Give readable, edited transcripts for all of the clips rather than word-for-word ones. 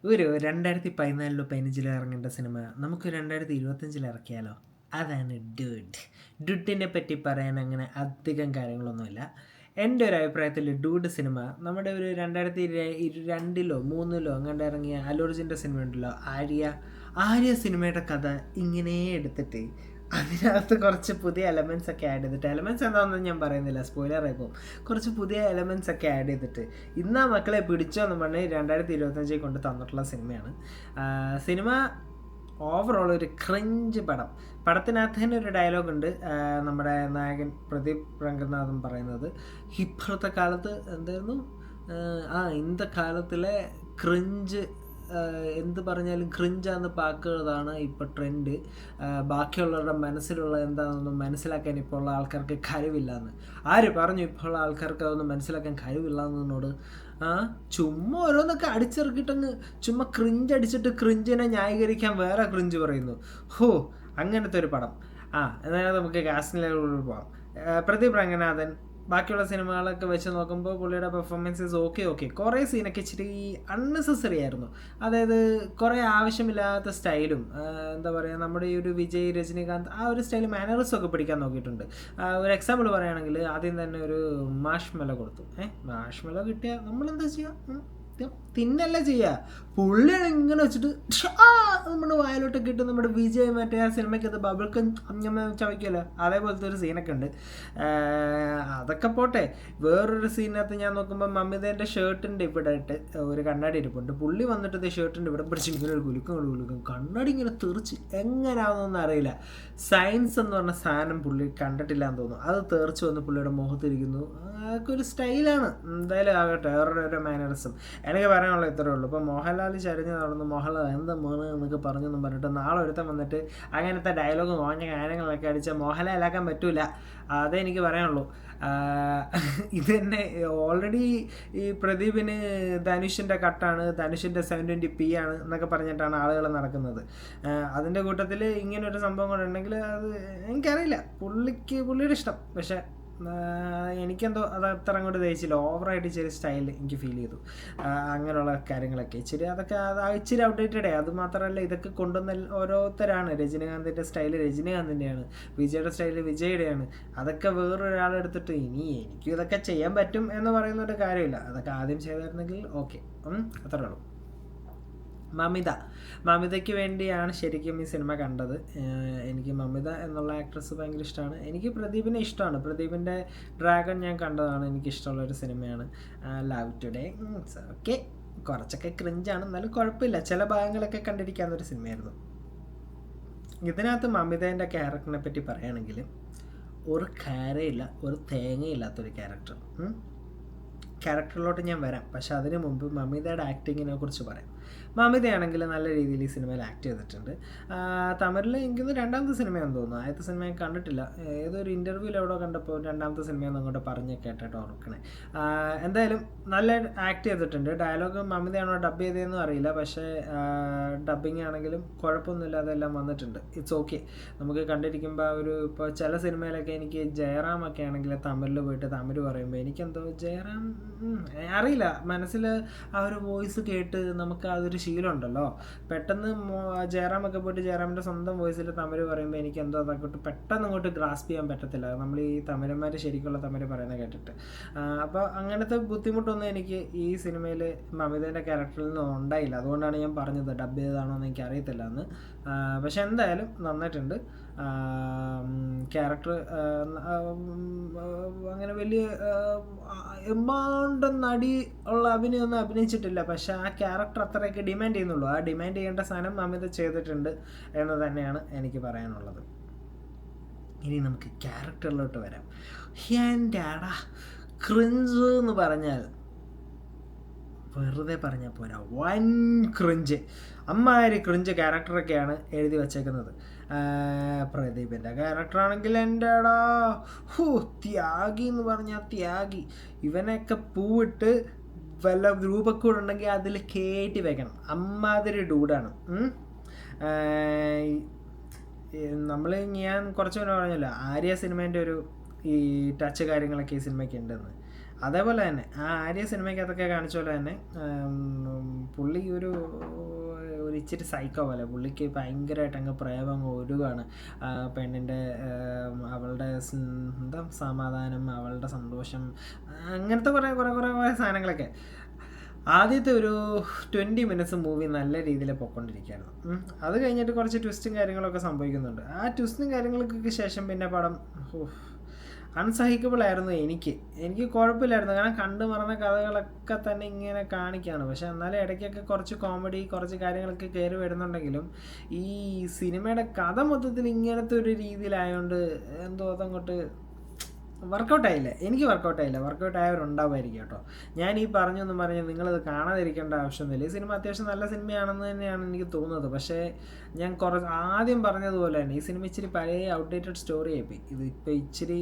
ഒരു 2014 15 ഇറങ്ങേണ്ട സിനിമ നമുക്ക് 2025 ഇറക്കിയാലോ? അതാണ് ഡൂഡ്. ഡൂഡിനെ പറ്റി പറയാൻ അങ്ങനെ അധികം കാര്യങ്ങളൊന്നുമില്ല. എൻ്റെ ഒരു അഭിപ്രായത്തിൽ ഡൂഡ് സിനിമ നമ്മുടെ ഒരു 2002 3 അങ്ങോട്ട് ഇറങ്ങിയ അല്ലു അർജുൻ്റെ സിനിമ ഉണ്ടല്ലോ, ആര്യ സിനിമയുടെ കഥ ഇങ്ങനെ എടുത്തിട്ട് അതിനകത്ത് കുറച്ച് പുതിയ എലമെൻറ്റ്സ് ഒക്കെ ആഡ് ചെയ്തിട്ട്, എലമെൻറ്റ്സ് എന്താണെന്ന് ഞാൻ പറയുന്നില്ല, സ്പോയിലർ ആയിപ്പോൾ, കുറച്ച് പുതിയ എലമെൻറ്റ്സ് ഒക്കെ ആഡ് ചെയ്തിട്ട് ഇന്നാ മക്കളെ പിടിച്ചോ എന്ന് പറഞ്ഞ് 2025 കൊണ്ട് തന്നിട്ടുള്ള സിനിമയാണ്. സിനിമ ഓവറോൾ ഒരു ക്രിഞ്ച് പടം. പടത്തിനകത്ത് തന്നെ ഒരു ഡയലോഗുണ്ട്, നമ്മുടെ നായകൻ പ്രദീപ് രംഗനാഥൻ പറയുന്നത്, ഇപ്പോഴത്തെ കാലത്ത് എന്തായിരുന്നു, ഇന്നത്തെ കാലത്തിലെ ക്രിഞ്ച് എന്ത് പറഞ്ഞാലും ക്രിഞ്ചാന്ന് പാക്കുന്നതാണ് ഇപ്പോൾ ട്രെൻഡ്. ബാക്കിയുള്ളവരുടെ മനസ്സിലുള്ള എന്താണെന്നൊന്നും മനസ്സിലാക്കാൻ ഇപ്പോൾ ഉള്ള ആൾക്കാർക്ക് കഴിവില്ലാന്ന്. ആര് പറഞ്ഞു ഇപ്പോൾ ഉള്ള ആൾക്കാർക്ക് അതൊന്നും മനസ്സിലാക്കാൻ കഴിവില്ലാന്നോട്? ചുമ്മാ ഓരോന്നൊക്കെ അടിച്ചിറക്കിയിട്ടങ്ങ് ചുമ്മാ ക്രിഞ്ച് അടിച്ചിട്ട് ക്രിഞ്ചിനെ ന്യായീകരിക്കാൻ വേറെ ക്രിഞ്ച് പറയുന്നു. അങ്ങനത്തെ ഒരു പടം. എന്നാലും നമുക്ക് കാസ്റ്റിലേക്ക് പോകാം. പ്രദീപ് രംഗനാഥൻ ബാക്കിയുള്ള സിനിമകളൊക്കെ വെച്ച് നോക്കുമ്പോൾ പുള്ളിയുടെ പെർഫോമൻസസ് ഓക്കെ. കുറേ സീനൊക്കെ ഇച്ചിരി അൺനെസസറി ആയിരുന്നു. അതായത് കുറേ ആവശ്യമില്ലാത്ത സ്റ്റൈലും, എന്താ പറയുക, നമ്മുടെ ഈ ഒരു വിജയ്, രജനീകാന്ത് ആ ഒരു സ്റ്റൈൽ മാനറിസം ഒക്കെ പിടിക്കാൻ നോക്കിയിട്ടുണ്ട്. ഒരു എക്സാമ്പിൾ പറയുകയാണെങ്കിൽ ആദ്യം തന്നെ ഒരു മാഷ്മെല്ലോ കൊടുത്തു. മാഷ്മെല്ലോ കിട്ടിയാൽ നമ്മളെന്താ ചെയ്യുക? തിന്നല്ല ചെയ്യുക. പുള്ളിയാണ് ഇങ്ങനെ വെച്ചിട്ട് നമ്മുടെ വായിലോട്ടൊക്കെ ഇട്ട് നമ്മുടെ വിജയ് മറ്റേ ആ സിനിമയ്ക്കകത്ത് ബബിൾക്ക് അഞ്ഞമ്മ ചവയ്ക്കുമല്ലോ, അതേപോലത്തെ ഒരു സീനൊക്കെ ഉണ്ട്. അതൊക്കെ പോട്ടെ, വേറൊരു സീനകത്ത് ഞാൻ നോക്കുമ്പോൾ മമിതേൻ്റെ ഷർട്ടിൻ്റെ ഇവിടെ ഇട്ട് ഒരു കണ്ണാടി ഇരിപ്പുണ്ട്. പുള്ളി വന്നിട്ട് ഷർട്ടിൻ്റെ ഇവിടെ പിടിച്ച് ഇങ്ങനെ ഒരു കുലുക്കം കണ്ണാടി ഇങ്ങനെ തെറിച്ച് എങ്ങനെയാണെന്നൊന്നും അറിയില്ല. സയൻസ് എന്ന് പറഞ്ഞ സാധനം പുള്ളി കണ്ടിട്ടില്ല എന്ന് തോന്നുന്നു. അത് തെറിച്ച് വന്ന് പുള്ളിയുടെ മുഖത്തിരിക്കുന്നു. അതൊക്കെ ഒരു സ്റ്റൈലാണ്. എന്തായാലും ആകട്ടെ, വേറൊരു മാനറിസം. എനിക്ക് പറയാനുള്ള ഇത്രയേ ഉള്ളൂ. ഇപ്പോൾ മോഹൻലാൽ ചരിഞ്ഞ് നടന്നു, മോഹൻലാൽ എന്താ മോനെ എന്നൊക്കെ പറഞ്ഞെന്നും പറഞ്ഞിട്ട് നാളെ ഒരുത്തം വന്നിട്ട് അങ്ങനത്തെ ഡയലോഗ് മോഞ്ഞ കാര്യങ്ങളൊക്കെ അടിച്ചാൽ മോഹൻലാലാക്കാൻ പറ്റൂല. അതേ എനിക്ക് പറയാനുള്ളൂ. ഇത് തന്നെ ഓൾറെഡി ഈ പ്രദീപിന് ധനുഷിൻ്റെ കട്ടാണ്, ധനുഷിൻ്റെ 720p ആണ് എന്നൊക്കെ പറഞ്ഞിട്ടാണ് ആളുകൾ നടക്കുന്നത്. അതിൻ്റെ കൂട്ടത്തിൽ ഇങ്ങനൊരു സംഭവം കൂടെ ഉണ്ടെങ്കിൽ അത് എനിക്കറിയില്ല, പുള്ളിയുടെ ഇഷ്ടം. പക്ഷേ എനിക്കെന്തോ അത് അത്ര അങ്ങോട്ട് തയ്ച്ചില്ല. ഓവറായിട്ട് ചെറിയ സ്റ്റൈൽ എനിക്ക് ഫീൽ ചെയ്തു. അങ്ങനെയുള്ള കാര്യങ്ങളൊക്കെ ഇച്ചിരി ഔട്ട്ഡേറ്റഡേ. അത് മാത്രമല്ല, ഇതൊക്കെ കൊണ്ടുവന്ന ഓരോരുത്തരാണ്. രജനീകാന്തിൻ്റെ സ്റ്റൈല് രജനീകാന്തിൻ്റെയാണ്, വിജയുടെ സ്റ്റൈല് വിജയുടെയാണ്. അതൊക്കെ വേറൊരാളെടുത്തിട്ട് എനിക്കും ഇതൊക്കെ ചെയ്യാൻ പറ്റും എന്ന് പറയുന്ന ഒരു കാര്യമില്ല. അതൊക്കെ ആദ്യം ചെയ്തായിരുന്നെങ്കിൽ ഓക്കെ. അത്രേ ഉള്ളൂ. മമിതയ്ക്ക് വേണ്ടിയാണ് ശരിക്കും ഈ സിനിമ കണ്ടത്. എനിക്ക് മമിത എന്നുള്ള ആക്ട്രസ് ഭയങ്കര ഇഷ്ടമാണ്. എനിക്ക് പ്രദീപിനെ ഇഷ്ടമാണ്. പ്രദീപിൻ്റെ ഡ്രാഗൺ ഞാൻ കണ്ടതാണ്, എനിക്കിഷ്ടമുള്ളൊരു സിനിമയാണ്. ലവ് ടുഡേ ഓക്കെ, കുറച്ചൊക്കെ ക്രിഞ്ചാണ്, എന്നാലും കുഴപ്പമില്ല. ചില ഭാഗങ്ങളൊക്കെ കണ്ടിരിക്കാവുന്നൊരു സിനിമയായിരുന്നു. ഇതിനകത്ത് മമിതേൻ്റെ ക്യാരക്ടറിനെ പറ്റി പറയുകയാണെങ്കിൽ ഒരു കാര്യമില്ല, ഒരു തേങ്ങയില്ലാത്തൊരു ക്യാരക്ടറിലോട്ട് ഞാൻ വരാം. പക്ഷെ അതിന് മുമ്പ് മമിതയുടെ ആക്ടിങ്ങിനെ കുറിച്ച് പറയാം. മമിതയാണെങ്കിൽ നല്ല രീതിയിൽ ഈ സിനിമയിൽ ആക്ട് ചെയ്തിട്ടുണ്ട്. തമിഴിൽ എനിക്കൊന്ന് രണ്ടാമത്തെ സിനിമയാണെന്ന് തോന്നുന്നു, ആദ്യത്തെ സിനിമ ഞാൻ കണ്ടിട്ടില്ല. ഏതൊരു ഇൻ്റർവ്യൂവിൽ എവിടെ കണ്ടപ്പോൾ രണ്ടാമത്തെ സിനിമയെന്ന് അങ്ങോട്ട് പറഞ്ഞ് കേട്ടിട്ട് ഓർക്കണേ. എന്തായാലും നല്ല ആക്ട് ചെയ്തിട്ടുണ്ട്. ഡയലോഗ് മമിതയാണോ ഡബ് ചെയ്തതെന്നും അറിയില്ല, പക്ഷേ ഡബിങ് ആണെങ്കിലും കുഴപ്പമൊന്നുമില്ല, അതെല്ലാം വന്നിട്ടുണ്ട്. It's okay. നമുക്ക് കണ്ടിരിക്കുമ്പോൾ ഇപ്പോൾ ചില സിനിമയിലൊക്കെ എനിക്ക് ജയറാമൊക്കെ ആണെങ്കിൽ തമിഴിൽ പോയിട്ട് തമിഴ് പറയുമ്പോൾ എനിക്കെന്തോ ജയറാം അറിയില്ല, മനസ്സിൽ ആ ഒരു വോയിസ് കേട്ട് നമുക്ക് അതൊരു ശീലമുണ്ടല്ലോ. പെട്ടെന്ന് ജയറാമൊക്കെ പോയിട്ട് ജയറാമിൻ്റെ സ്വന്തം വോയിസിൽ തമിഴ് പറയുമ്പോൾ എനിക്ക് എന്തോ അതൊക്കെ പെട്ടെന്ന് അങ്ങോട്ട് ഗ്രാസ്പ് ചെയ്യാൻ പറ്റത്തില്ല, നമ്മൾ ഈ തമിഴന്മാർ ശരിക്കുള്ള തമിഴ് പറയുന്നത് കേട്ടിട്ട്. അപ്പോൾ അങ്ങനത്തെ ബുദ്ധിമുട്ടൊന്നും എനിക്ക് ഈ സിനിമയിൽ മമിതേൻ്റെ ക്യാരക്ടറിൽ നിന്നും ഉണ്ടായില്ല. അതുകൊണ്ടാണ് ഞാൻ പറഞ്ഞത് ഡബ് ചെയ്തതാണോ എന്ന് എനിക്ക് അറിയത്തില്ല എന്ന്. പക്ഷെ എന്തായാലും നന്നായിട്ടുണ്ട്. ക്യാരക്ടർ അങ്ങനെ വലിയ എമൗണ്ട് നടി ഉള്ള അഭിനയമൊന്നും അഭിനയിച്ചിട്ടില്ല, പക്ഷെ ആ ക്യാരക്ടർ അത്രയൊക്കെ ഡിമാൻഡ് ചെയ്യുന്നുള്ളൂ. ആ ഡിമാൻഡ് ചെയ്യേണ്ട സാധനം മമിത ചെയ്തിട്ടുണ്ട് എന്ന് തന്നെയാണ് എനിക്ക് പറയാനുള്ളത്. ഇനി നമുക്ക് ക്യാരക്ടറിലോട്ട് വരാം. എൻ്റെ ക്രിഞ്ച് എന്ന് പറഞ്ഞാൽ വെറുതെ പറഞ്ഞാൽ പോരാ, വൻ ക്രിഞ്ച്, അമ്മാതിരി ക്രിഞ്ച് ക്യാരക്ടറൊക്കെയാണ് എഴുതി വച്ചേക്കുന്നത്. പ്രദീപിൻ്റെ ക്യാരക്ടറാണെങ്കിൽ എൻ്റെ ത്യാഗി എന്ന് പറഞ്ഞാൽ ത്യാഗി. ഇവനൊക്കെ പൂവിട്ട് വല്ല രൂപക്കൂടുണ്ടെങ്കിൽ അതിൽ കയറ്റി വെക്കണം, അമ്മാതിരി ഡൂഡാണ്. ഞാൻ കുറച്ച് മുന്നേ പറഞ്ഞല്ലോ, ആര്യ സിനിമേൻ്റെ ഒരു ഈ ടച്ച് കാര്യങ്ങളൊക്കെ ഈ സിനിമയ്ക്ക് ഉണ്ടെന്ന്. അതേപോലെ തന്നെ ആ ആര്യ സിനിമയ്ക്കകത്തൊക്കെ കാണിച്ച പോലെ തന്നെ പുള്ളി ഒരു ഇച്ചിരി സൈക്കോ പോലെ. പുള്ളിക്ക് ഭയങ്കരമായിട്ട് അങ്ങ് പ്രേമം അങ്ങ് ഒഴുകാണ് പെണ്ണിൻ്റെ, അവളുടെ എന്താ സമാധാനം, അവളുടെ സന്തോഷം, അങ്ങനത്തെ കുറേ സാധനങ്ങളൊക്കെ. ആദ്യത്തെ ഒരു 20 മിനിറ്റ്സ് മൂവി നല്ല രീതിയിൽ പൊയ്ക്കൊണ്ടിരിക്കുകയായിരുന്നു. അത് കഴിഞ്ഞിട്ട് കുറച്ച് ട്വിസ്റ്റും കാര്യങ്ങളൊക്കെ സംഭവിക്കുന്നുണ്ട്. ആ ട്വിസ്റ്റും കാര്യങ്ങൾക്കൊക്കെ ശേഷം പിന്നെ പടം അൺസഹിക്കബിൾ ആയിരുന്നു. എനിക്ക് കുഴപ്പമില്ലായിരുന്നു, കാരണം കണ്ടു മറന്ന കഥകളൊക്കെ തന്നെ ഇങ്ങനെ കാണിക്കുകയാണ്. പക്ഷെ എന്നാലും ഇടയ്ക്കൊക്കെ കുറച്ച് കോമഡി, കുറച്ച് കാര്യങ്ങളൊക്കെ കയറി വരുന്നുണ്ടെങ്കിലും ഈ സിനിമയുടെ കഥ മൊത്തത്തിൽ ഇങ്ങനത്തെ ഒരു രീതിയിലായതുകൊണ്ട് എന്തോ അതങ്ങോട്ട് വർക്കൗട്ടായില്ല. എനിക്ക് വർക്കൗട്ടായില്ല. വർക്കൗട്ടായവരുണ്ടാവുമായിരിക്കും കേട്ടോ. ഞാൻ ഈ പറഞ്ഞെന്ന് പറഞ്ഞ് നിങ്ങളത് കാണാതിരിക്കേണ്ട ആവശ്യമൊന്നുമില്ല. ഈ സിനിമ അത്യാവശ്യം നല്ല സിനിമയാണെന്ന് തന്നെയാണ് എനിക്ക് തോന്നുന്നത്. പക്ഷേ ഞാൻ ആദ്യം പറഞ്ഞതുപോലെ തന്നെ ഈ സിനിമ ഇച്ചിരി പഴയ ഔട്ട്ഡേറ്റഡ് സ്റ്റോറി ആയിപ്പോയി. ഇത് ഇപ്പോൾ ഇച്ചിരി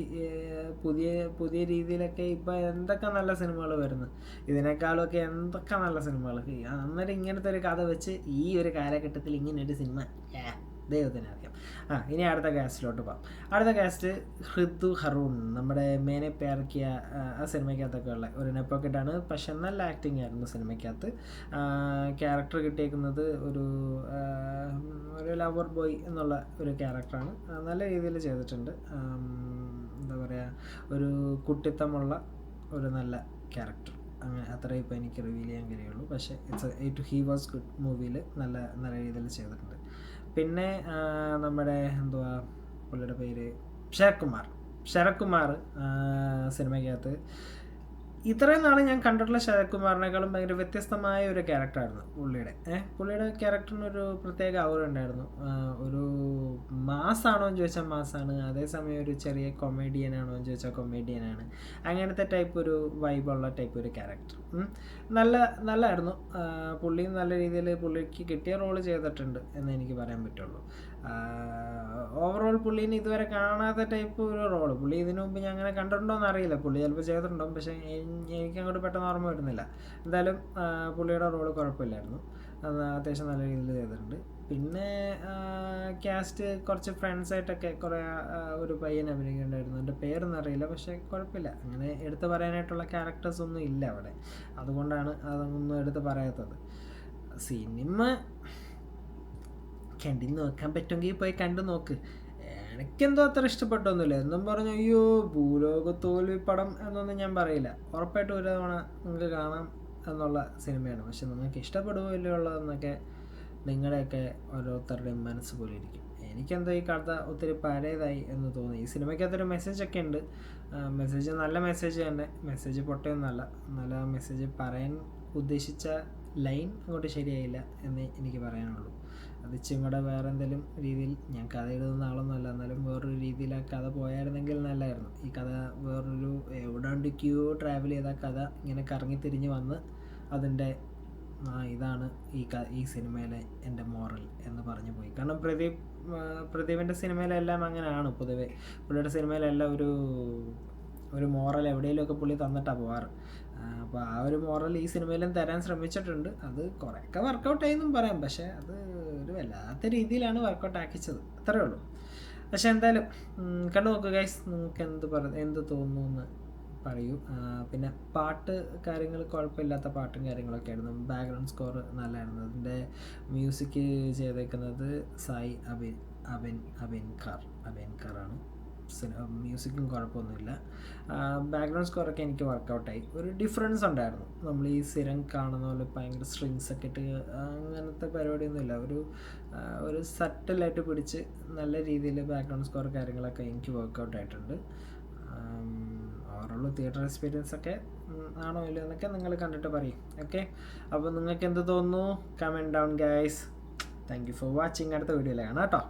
പുതിയ രീതിയിലൊക്കെ ഇപ്പോൾ എന്തൊക്കെ നല്ല സിനിമകൾ വരുന്നു, ഇതിനേക്കാളൊക്കെ എന്തൊക്കെ നല്ല സിനിമകൾ. അന്നേരം ഇങ്ങനത്തെ ഒരു കഥ വെച്ച് ഈ ഒരു കാലഘട്ടത്തിൽ ഇങ്ങനൊരു സിനിമ ദൈവത്തിനറിയാം. ഇനി അടുത്ത കാസ്റ്റിലോട്ട് പോകാം. അടുത്ത കാസ്റ്റ് ഹൃദു ഹറൂൺ, നമ്മുടെ മേനെ പ്യാർ കിയ ആ സിനിമയ്ക്കകത്തൊക്കെ ഉള്ള ഒരു നെപ്പോക്കെട്ടാണ്. പക്ഷെ നല്ല ആക്ടിങ് ആയിരുന്നു സിനിമയ്ക്കകത്ത്. ക്യാരക്ടർ കിട്ടിയേക്കുന്നത് ഒരു ലവർ ബോയ് എന്നുള്ള ഒരു ക്യാരക്ടറാണ്. നല്ല രീതിയിൽ ചെയ്തിട്ടുണ്ട്. എന്താ പറയുക, ഒരു കുട്ടിത്തമുള്ള ഒരു നല്ല ക്യാരക്ടർ. അങ്ങനെ അത്രയും ഇപ്പോൾ എനിക്ക് റിവീൽ ചെയ്യാൻ കഴിയുള്ളൂ. പക്ഷേ ഹി വാസ് ഗുഡ്. മൂവിയിൽ നല്ല രീതിയിൽ ചെയ്തിട്ടുണ്ട്. പിന്നെ നമ്മുടെ എന്തുവാ പുള്ളിയുടെ പേര്, ശരത് കുമാർ സിനിമയ്ക്കകത്ത് ഇത്രയും നാൾ ഞാൻ കണ്ടിട്ടുള്ള ശരത് കുമാറിനേക്കാളും ഭയങ്കര വ്യത്യസ്തമായ ഒരു ക്യാരക്ടറായിരുന്നു പുള്ളിയുടെ ക്യാരക്ടറിനൊരു പ്രത്യേക ഔറ ഉണ്ടായിരുന്നു. ഒരു മാസാണോ എന്ന് ചോദിച്ചാൽ മാസാണ്, അതേസമയം ഒരു ചെറിയ കൊമേഡിയനാണോ എന്ന് ചോദിച്ചാൽ കൊമേഡിയനാണ്. അങ്ങനത്തെ ടൈപ്പ് ഒരു വൈബുള്ള ടൈപ്പ് ഒരു ക്യാരക്ടർ. നല്ലതായിരുന്നു. പുള്ളിയും നല്ല രീതിയിൽ പുള്ളിക്ക് കിട്ടിയ റോള് ചെയ്തിട്ടുണ്ട് എന്ന് എനിക്ക് പറയാൻ പറ്റുള്ളൂ. ഓവറോൾ പുള്ളീനെ ഇതുവരെ കാണാത്ത ടൈപ്പ് ഒരു റോള്. പുള്ളി ഇതിനു മുമ്പ് ഞാൻ അങ്ങനെ കണ്ടിട്ടുണ്ടോ എന്ന് അറിയില്ല. പുള്ളി ചിലപ്പോൾ ചെയ്തിട്ടുണ്ടാവും, പക്ഷേ എനിക്ക് അങ്ങോട്ട് പെട്ടെന്ന് ഓർമ്മ വരുന്നില്ല. എന്തായാലും പുള്ളിയുടെ റോള് കുഴപ്പമില്ലായിരുന്നു. അത്യാവശ്യം നല്ല രീതിയിൽ ചെയ്തിട്ടുണ്ട്. പിന്നെ കാസ്റ്റ് കുറച്ച് ഫ്രണ്ട്സായിട്ടൊക്കെ കുറേ ഒരു പയ്യൻ അഭിനയിക്കുന്നുണ്ടായിരുന്നു. എൻ്റെ പേരൊന്നും അറിയില്ല, പക്ഷേ കുഴപ്പമില്ല. അങ്ങനെ എടുത്ത് പറയാനായിട്ടുള്ള ക്യാരക്ടേഴ്സ് ഒന്നും ഇല്ല അവിടെ. അതുകൊണ്ടാണ് അതൊന്നും എടുത്ത് പറയാത്തത്. സിനിമ കണ്ടു നോക്കാൻ പറ്റുമെങ്കിൽ പോയി കണ്ടു നോക്ക്. എനിക്കെന്തോ അത്ര ഇഷ്ടപ്പെട്ടൊന്നുമില്ല. എന്നും പറഞ്ഞു അയ്യോ ഭൂലോക തോൽവി പടം എന്നൊന്നും ഞാൻ പറയില്ല. ഉറപ്പായിട്ടും ഒരു തവണ നിങ്ങൾക്ക് കാണാം എന്നുള്ള സിനിമയാണ്. പക്ഷെ നിങ്ങൾക്ക് ഇഷ്ടപ്പെടുമോ ഇല്ലയോ ഉള്ളതെന്നൊക്കെ നിങ്ങളുടെയൊക്കെ ഓരോരുത്തരുടെയും മനസ്സ് പോലെ ഇരിക്കും. എനിക്കെന്തോ ഈ കഥ ഒത്തിരി പഴയതായി എന്ന് തോന്നി. ഈ സിനിമയ്ക്കകത്തൊരു മെസ്സേജൊക്കെ ഉണ്ട്. നല്ല മെസ്സേജ് തന്നെ. മെസ്സേജ് പൊട്ടയൊന്നുമല്ല. നല്ല മെസ്സേജ് പറയാൻ ഉദ്ദേശിച്ച ലൈൻ അങ്ങോട്ട് ശരിയായില്ല എന്നേ എനിക്ക് പറയാനുള്ളൂ. അത് ഇച്ചിരി കൂടെ വേറെ എന്തെങ്കിലും രീതിയിൽ, ഞാൻ കഥ എഴുതുന്ന ആളൊന്നുമല്ല, എന്നാലും വേറൊരു രീതിയിൽ ആ കഥ പോയായിരുന്നെങ്കിൽ നല്ലതായിരുന്നു. ഈ കഥ വേറൊരു എവിടെയൊക്കെയോ ട്രാവൽ ചെയ്ത കഥ ഇങ്ങനെ കറങ്ങി തിരിഞ്ഞ് വന്ന് അതിൻ്റെ ഇതാണ് ഈ സിനിമയിലെ എൻ്റെ മോറൽ എന്ന് പറഞ്ഞു പോയി. കാരണം പ്രദീപിൻ്റെ സിനിമയിലെല്ലാം അങ്ങനെയാണ് പൊതുവെ. പുള്ളിയുടെ സിനിമയിലെല്ലാം ഒരു മോറൽ എവിടെയെങ്കിലുമൊക്കെ പുള്ളി തന്നിട്ടാണ് പോവാറ്. അപ്പോൾ ആ ഒരു മോറൽ ഈ സിനിമയിലും തരാൻ ശ്രമിച്ചിട്ടുണ്ട്. അത് കുറേയൊക്കെ വർക്കൗട്ടായി എന്നും പറയാം, പക്ഷേ അത് ഒരു വല്ലാത്ത രീതിയിലാണ് വർക്കൗട്ട് ആക്കിച്ചത്, അത്രയേ ഉള്ളൂ. പക്ഷേ എന്തായാലും കണ്ടു നോക്കുക ഗൈസ്. നിങ്ങൾക്ക് എന്ത് തോന്നുന്നു എന്ന് പറയൂ. പിന്നെ പാട്ട് കാര്യങ്ങൾ കുഴപ്പമില്ലാത്ത പാട്ടും കാര്യങ്ങളൊക്കെ ആയിരുന്നു. ബാക്ക്ഗ്രൗണ്ട് സ്കോർ നല്ലതായിരുന്നു. അതിൻ്റെ മ്യൂസിക് ചെയ്തേക്കുന്നത് സായി അബേൻകറാണ്. മ്യൂസിക്കും കുഴപ്പമൊന്നുമില്ല. ബാക്ക്ഗ്രൗണ്ട് സ്കോറൊക്കെ എനിക്ക് വർക്കൗട്ടായി. ഒരു ഡിഫറൻസ് ഉണ്ടായിരുന്നു. നമ്മൾ ഈ സ്ഥിരം കാണുന്ന പോലെ ഭയങ്കര സ്ട്രിങ്സൊക്കെ ഇട്ട് അങ്ങനത്തെ പരിപാടിയൊന്നുമില്ല. ഒരു സട്ടിലായിട്ട് പിടിച്ച് നല്ല രീതിയിൽ ബാക്ക്ഗ്രൗണ്ട് സ്കോർ കാര്യങ്ങളൊക്കെ എനിക്ക് വർക്കൗട്ടായിട്ടുണ്ട്. ഓവറോൾ തിയേറ്റർ എക്സ്പീരിയൻസ് ഒക്കെ ആണോ ഇല്ലയോ എന്നൊക്കെ നിങ്ങൾ കണ്ടിട്ട് പറയും. ഓക്കെ, അപ്പോൾ നിങ്ങൾക്ക് എന്ത് തോന്നുന്നു? Comment down guys. Thank you for watching. അടുത്ത വീഡിയോയിൽ കാണാം കേട്ടോ.